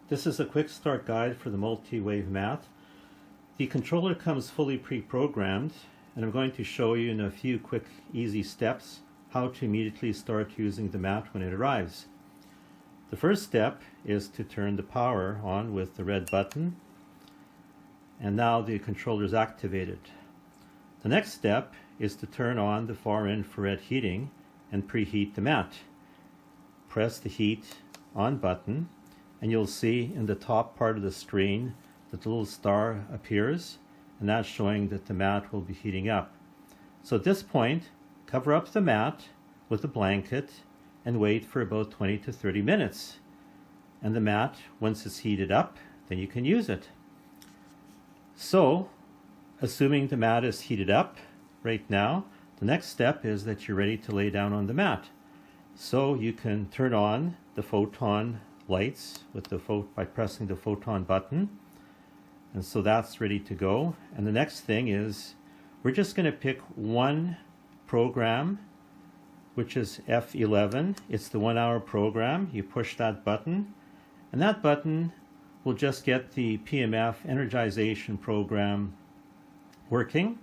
This is a quick start guide for the multi-wave mat. The controller comes fully pre-programmed, and I'm going to show you in a few quick easy steps how to immediately start using the mat when it arrives. The first step is to turn the power on with the red button, and now the controller is activated. The next step is to turn on the far infrared heating and preheat the mat. Press the heat on button, and you'll see in the top part of the screen that the little star appears, and that's showing that the mat will be heating up. So at this point, cover up the mat with a blanket and wait for about 20 to 30 minutes. And the mat, once it's heated up, then you can use it. So, assuming the mat is heated up right now, the next step is that you're ready to lay down on the mat. So you can turn on the photon lights with by pressing the photon button. And so that's ready to go. And the next thing is we're just going to pick one program, which is F11. It's the 1 hour program. You push that button, and that button will just get the PEMF energization program working.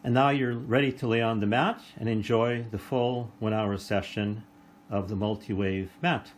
And now you're ready to lay on the mat and enjoy the full 1 hour session of the multi-wave mat.